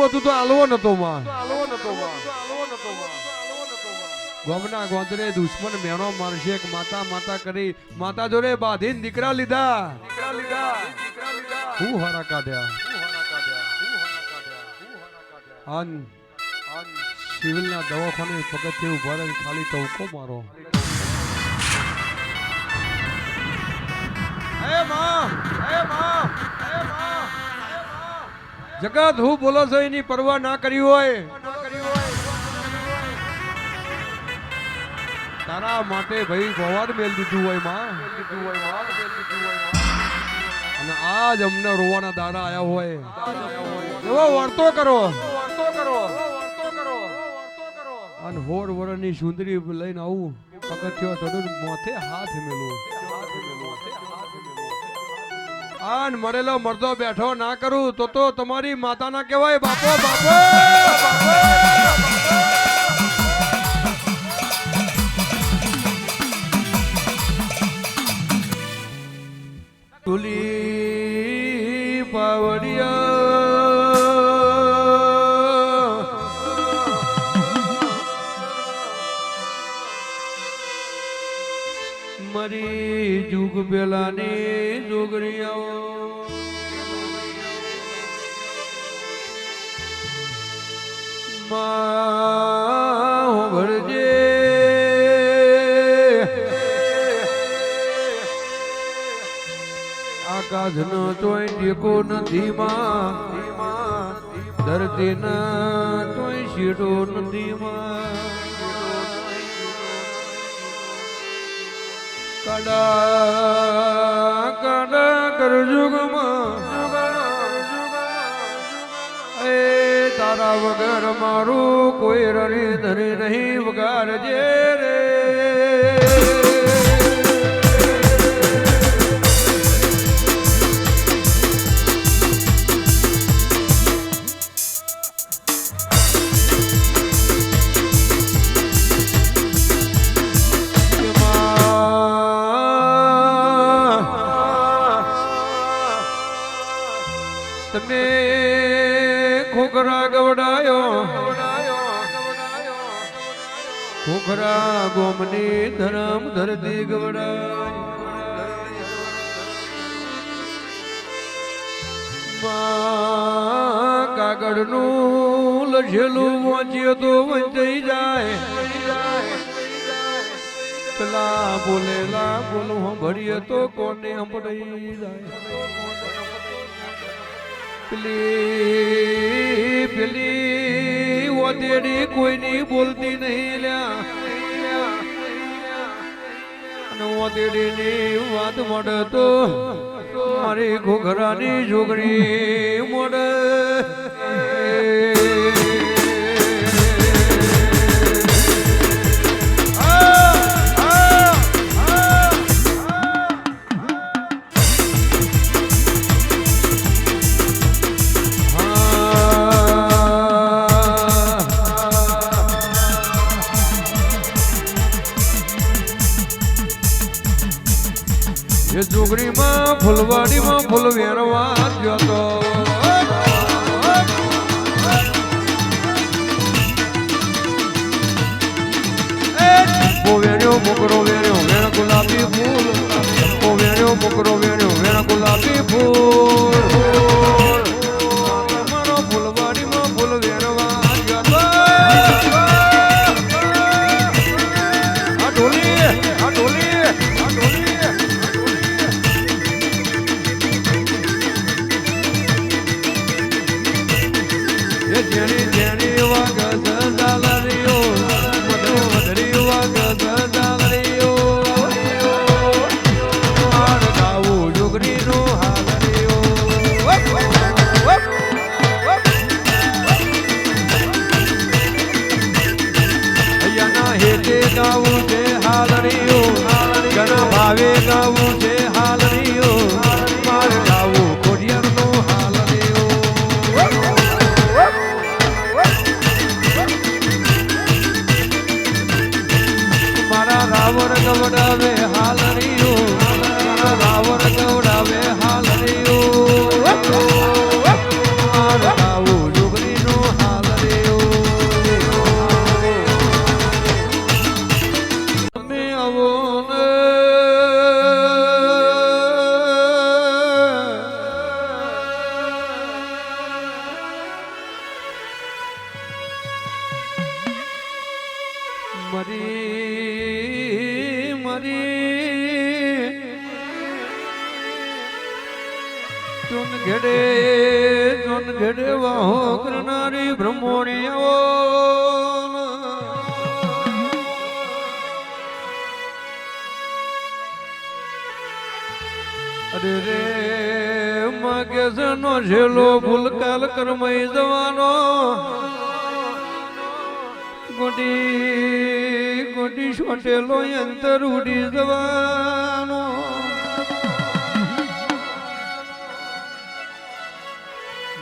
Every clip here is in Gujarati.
હાલવું હતું તો હાલવો નતો માં ગોમના ગોંદરે દુશ્મન મેણો મારશે માતા માતા કરી માતા જોડે બાંધીને દીકરા લીધા હું હારા કાઢ્યા આન સિવિલના દવાખાને પગથિયે ઉભા રહી ખાલી ટવકો મારો જગત હું બોલો છો એની પરવા ના કરી હોય તારા માટે ભાઈ ભવાડ મેલ દીધું હોય માં અને આજ અમને રોવાના દાડા આયા હોય એવો વર્તો કરો અને હોર વરની સુંદરી લઈને આવું પગથિયો ચડું મોથે હાથ મેલું આન મરેલો મરદો બેઠો ના કરું તો તમારી માતા ના કહેવાય બાપો તુલી પાવડિયા મરી જુગ પેલાની જોગરીઓ માં ભરજે આકાશ નો તોય ટેકો નથી માં ધરતી ના તોય શીડો નથી માં કડા કરજુગમાં એ તારા વગર મારું કોઈ રરી ધરી નહીં વગાડજે રે તમે ખોખરા ગવડાયો ખોખરા ગોમની ધરમ ધરતી ગવડાય માં કાગળનું લખેલું વાંચીએ તો વંચાઈ જાય પેલા બોલેલા બોલું ભરીએ તો કોને સંભળાઈ જાય પેલી ઓદેડી કોઈની બોલતી નહીં લ્યા અને ઓદેડીની વાત મળે તો મારી ઘોઘરાની જોગણી મળે એ જોગણીમાં ફૂલવાડીમાં ફૂલ વેરવા જતો વેર્યો મોકરો વેર્યો વેણ ગુલાબી ફૂલ વેર્યો મોકરો વેર્યો વેણ ગુલાબી ફૂલ મારો ફૂલવાડીમાં ફૂલ વેરવા જતો આ ઢોલી જેની જેની વાગ સદાલરીઓ મધરી વાગ સદાલરીઓ માર ગાવું જોગરીનો હાલરીઓ અહીંયાના હેતે ગાવું છે હાલરીઓ ઘણા ભાવે ગાવું છે હાલરીઓ માર ગાવું ખોડિયારનો હાલરીઓ રાવર ગવડાવે હાલરીઓ રાવર ગવડાવે હાલરીઓ રાવું જોગરીનો મરી મરી જોન ઘેડે વાહો કરનારી બ્રહ્મોણી આવો અરે રે માગે નો છેલ્લો ભૂલકાલ કરમઈ જવાનો ગોટી ગોટી છોટેલો અંતર ઉડી જવાનો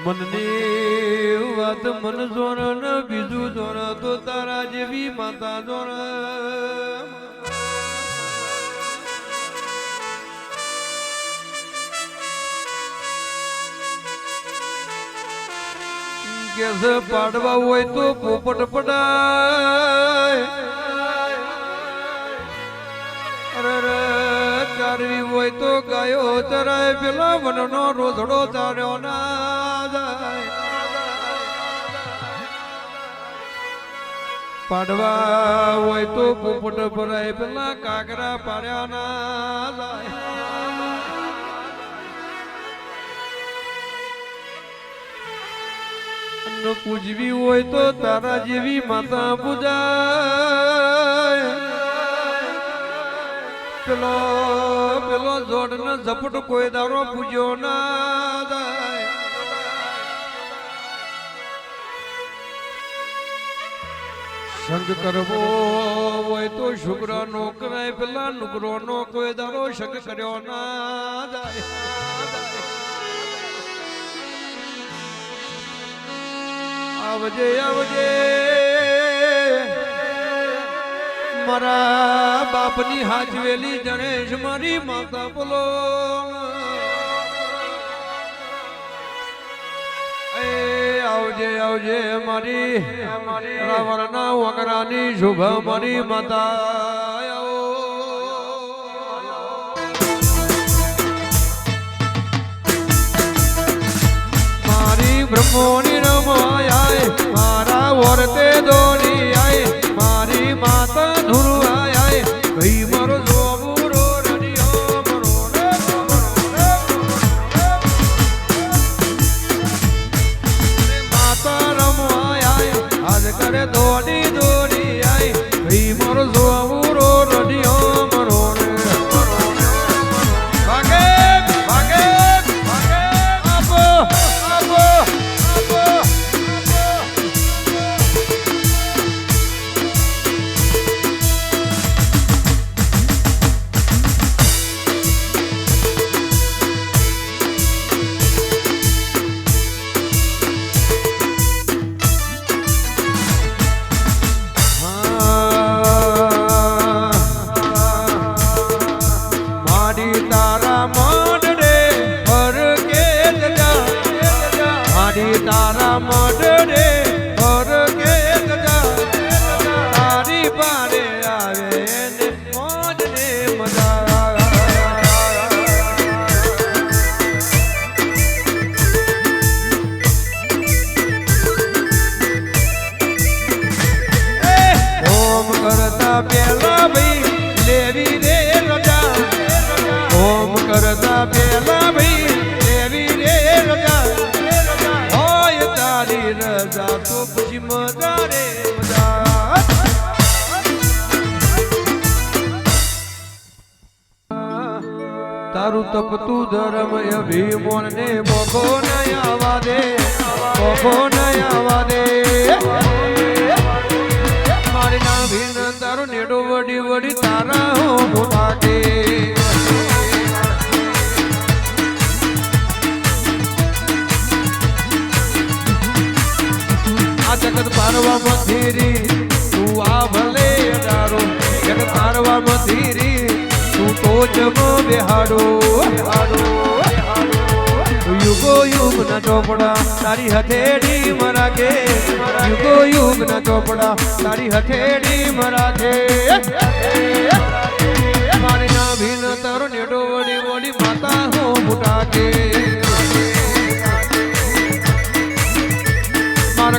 મનની વાત મન જોર ને બીજું જોર તો તારા જેવી માતા જોર કેસે પાડવા હોય તો પોપટ પડાય અરે ચારવી હોય તો ગાયો ચરાય પેલા વનનો રોધડો ચાર્યો ના જાય પાડવા હોય તો પોપટ ભરાય પેલા કાકરા પાડ્યા ના જાય પૂજવી હોય તો તારા જેવી માતા પૂજાય પેલો પેલો જોડ ને ઝપટ કોઈ દારો પૂજ્યો ના જાય સંગ કરવો હોય તો શુક્ર નો કરાય પેલા નુકરો નો કોઈ દારો સંગ કર્યો ના જાય આવજે આવજે મારા બાપની હાજવેલી જણેશ મારી માતા બોલો આવજે આવજે મારી રાવણના વગરાની શુભ મારી માતા બ્રહ્મોની રમાય મારા વર્તે દોડી આય મારી માતા ધુરવાય ગઈ મારો જોબુરો રડિયો મરો માતા રમાય આજ કરે દોડી દોડી આય ગઈ મારો જોબુરો રડિયો મરો ભાગે ભાગે ભાગે આપો આપો તારા મડરે ઘર કે તારી પાડે આવે ને મોજ ને મજા ઓમ કરતા પેલા ભાઈ લેવી રે રજા ઓમ કરતા પેલા ભાઈ લેવી રે રજા રજા તો પછી મજા રે મજા તારું તપતું ધર્મ અભિમોન ને બોખો નય આવા દે બોખો નય આવા દે મારી ના ભીન તારો નેડો વડી વડી તારા હો મોટા કે જગત પારવા મધીરી તું આ ભલે અડારો જગત પારવા મધીરી તું તો જમ બેહાડો યુગો યુગ ના ચોપડા તારી હથેળી મરાકે યુગો યુગ ના ચોપડા તારી હથેળી મરાકે મારી ના ભીન તારો નેડો વડી વડી માતા હો મોટા કે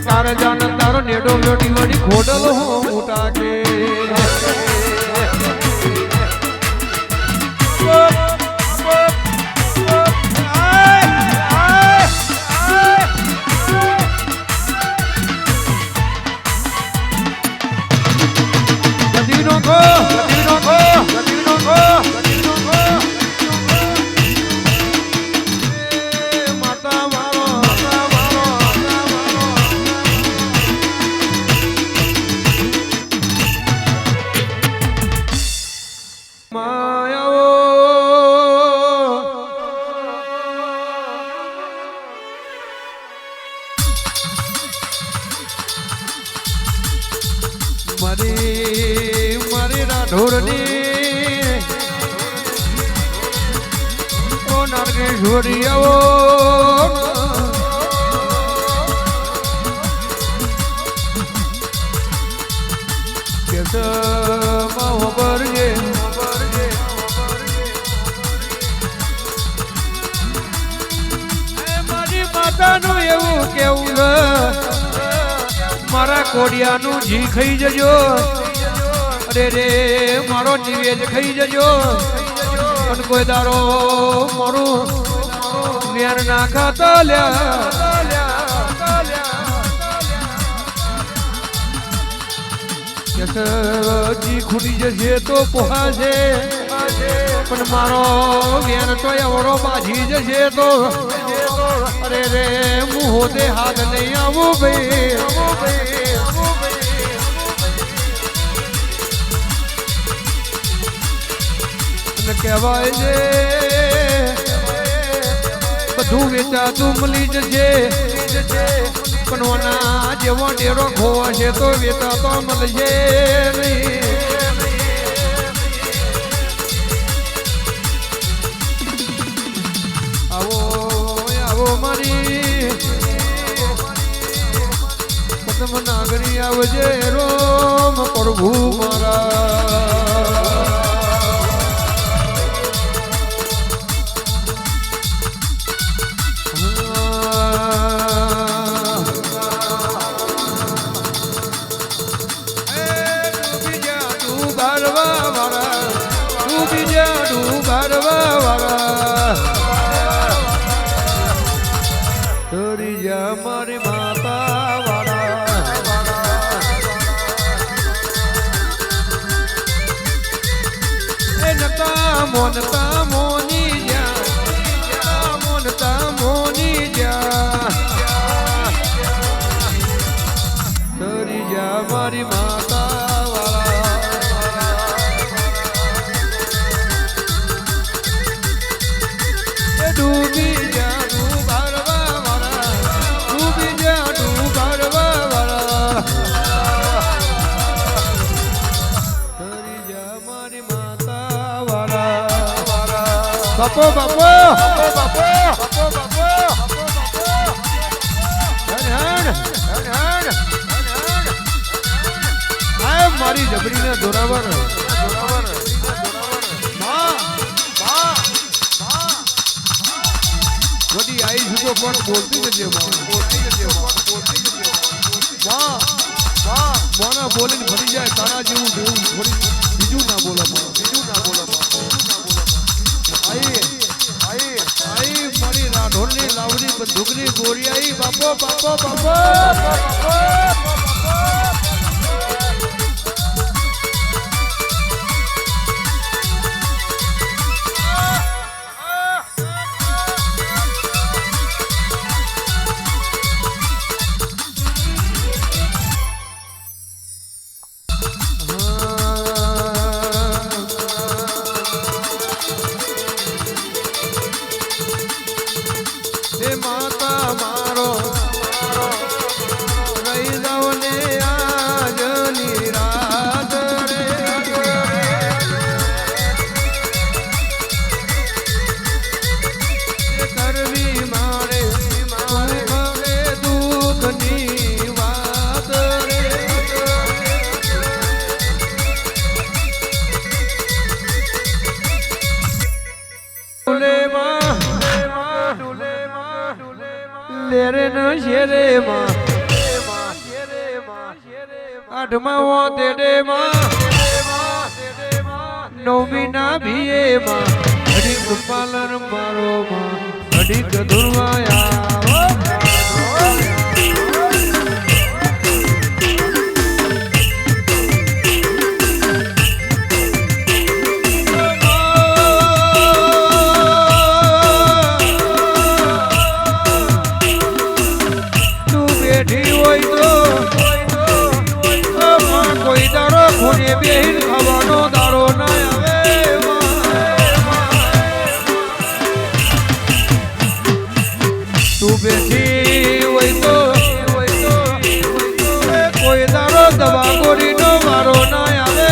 મારા કારજાન તારો નેડો મેડી વડી ખોડલ હો મોટા કે મારી રાઠોરની ઓ નારગેશ્વરી આવો કેસમાં વબરજે મારી માતાનું એવું કેવું છે મારા કોડિયાનું જી ખાઈ જજો અરે રે મારો નિવેદ ખાઈ જજો પણ કોઈ દારો મારું વેર ના ખાતા જી ખૂટી જશે તો પોહાશે પણ મારો વેર તો એવડો બાજી જશે તો અરે રે હું હોતે હાથ નહીં આવું ભાઈ કહેવાય છે બધું વેચાતું મળી જશે પણ ઓના જેવો ડેરો ખોવાશે તો વેચાતો મળશે નહીં આવો આવો મારી પદ્મ નાગરી આવજે રોમ પ્રભુ મારા મારી માતા વાળા નતા મોનતા મોની જા મોનતા મોની જા તરી જા મારી માતા વાળા ડૂબી જા બાપો બાપો મારી જબરી ને દોરાવર વડી આઈ જુદો પણ બોલતી નથી મોના બોલીને ફરી જાય તારા જેવું બીજું ના બોલો મારી રાઠોડની લાવડી બંદૂકની ગોળી આવી બાપો બાપો બાપો માતા મારો રહી જાઓ ને આજની રાત કરવી મારે મારે દુઃખની વાત લેરે ન શેરે માં આઠમા તેડે માં નવમી ના ભીએ માં અડીક પાલન મારો માં અડીક ધુરવાયા બેહીન ખાવાનો દારો ના આવે તું બેઠી હોય તો કોઈ દારો દવા ગોળી નો વારો ના આવે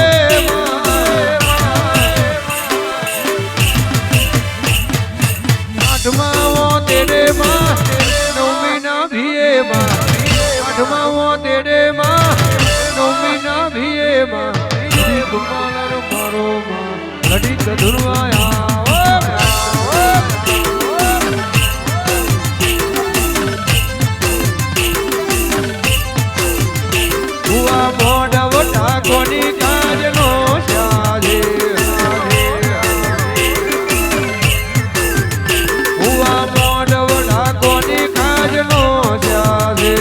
આઠમા તેડે માં નવમી ના ભીએ માં આઠમા તેડે માં નવમી ના ભીએ માં મારો માં ઘડીક ધુરવાયા હુઆ મોઢ વટા કોની કાજનો શાજે હુઆ મોઢ વટા કોની કાજનો શાજે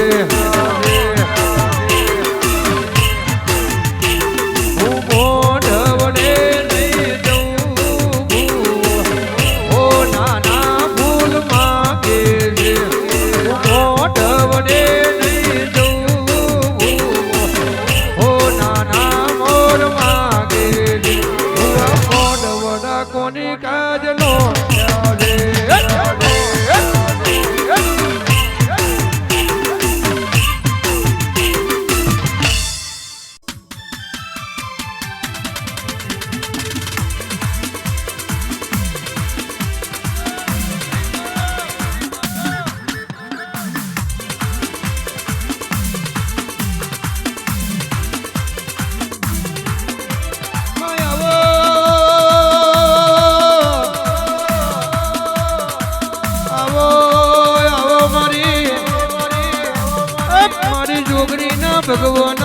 ભગવાન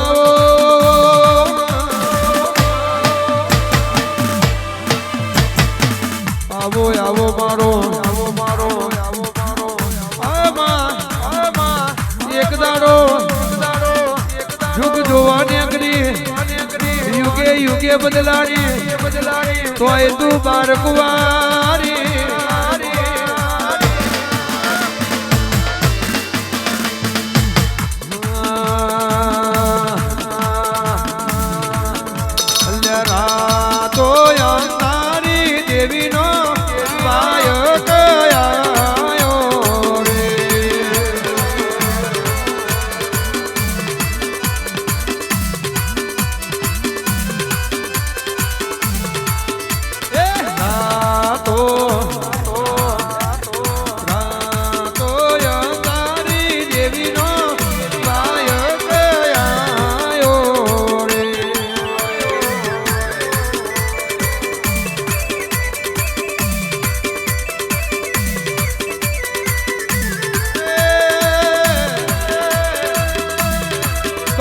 આવો આવો મારો એક દાડો યુગ જોવાની અગરી યુગે યુગે બદલાણી તોય તું બાર કુવારી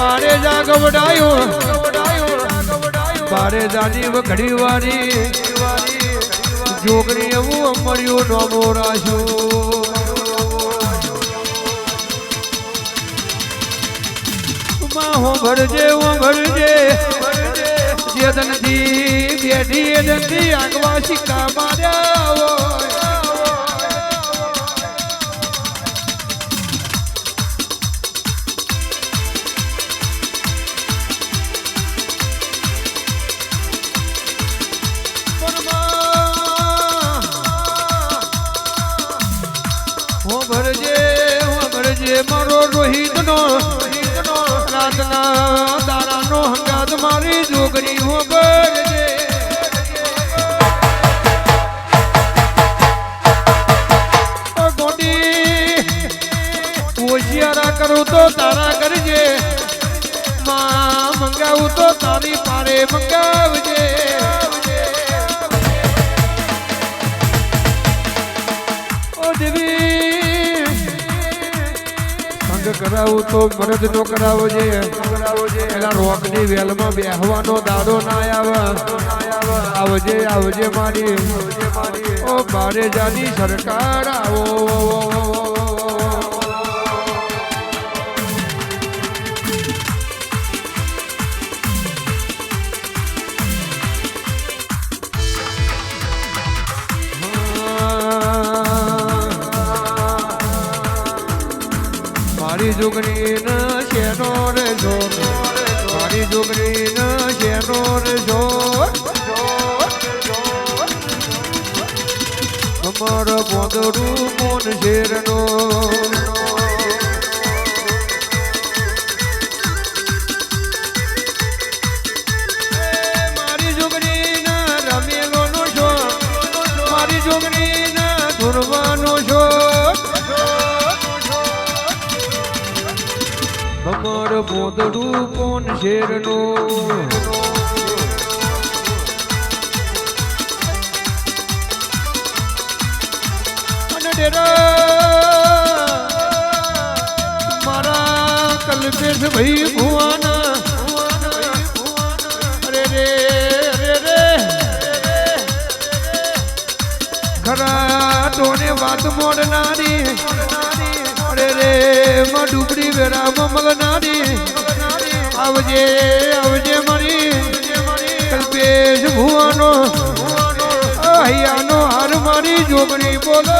બારે જા ગવડાયો બારે જાની વઘડી વારી જોગરી એવું અમર્યું નોમો રાખ્યો હો ભરજે જે ધનથી બેઠી એ ધનથી આગવા સિક્કા માર્યા ભરજે મારો રોહિત નો રાતના તારા નો હંગાત મારી જોગરી હો ભરજે ગોડી હોશિયારા કરું તો તારા કરજે માં મંગાવું તો તારી પારે મંગાવજે કરાવું તો મરદ નો કરાવજે પેલા રોકની વેલમાં બેહવાનો દાડો ના આવજે આવજે મારી ઓ બારે જાની સરકાર આવો મારી જોગણી ન શેનો રે જો મારી જોગણી ન શેનો રે જો અમાર પોદરું મોન શેરનો મારી જોગણી ના રમેલો નો છો મારી જોગણી ના ધુરવાનો છો અમાર પોદરું કોણ શેરનો અને મારા કલ્પેશ ભાઈ ભુવાના અરે રે ખરા તોને વાત મોડનારી અરે રે ડુબરી વેરામાં મળનારી આવજે આવજે મારી કલ્પેશ ભુવાનો હૈયાનો હાર મારી જોગણી બોલો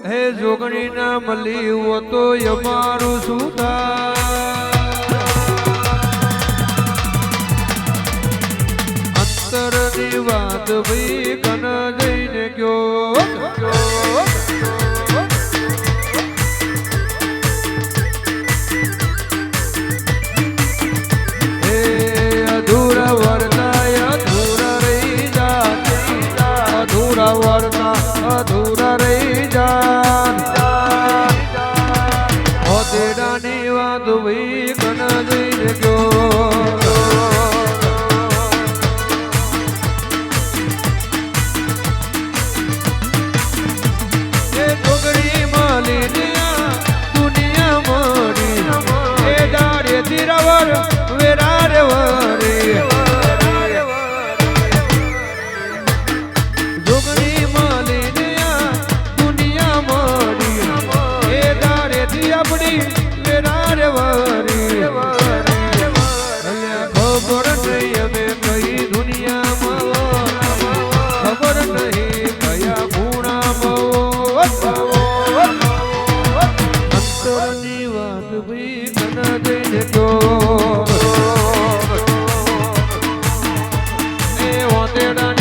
હે જોગણી ના મળી હો તો અમારું સુધા અંતરની વાત ભાઈ કન જઈને ગયો હે અધૂરા વર્તાય અધૂરા રહી જા અધૂરા વર્તા અધૂરા રહી જા તેડાની વાત ભાઈ કન જઈને ગયો તેડા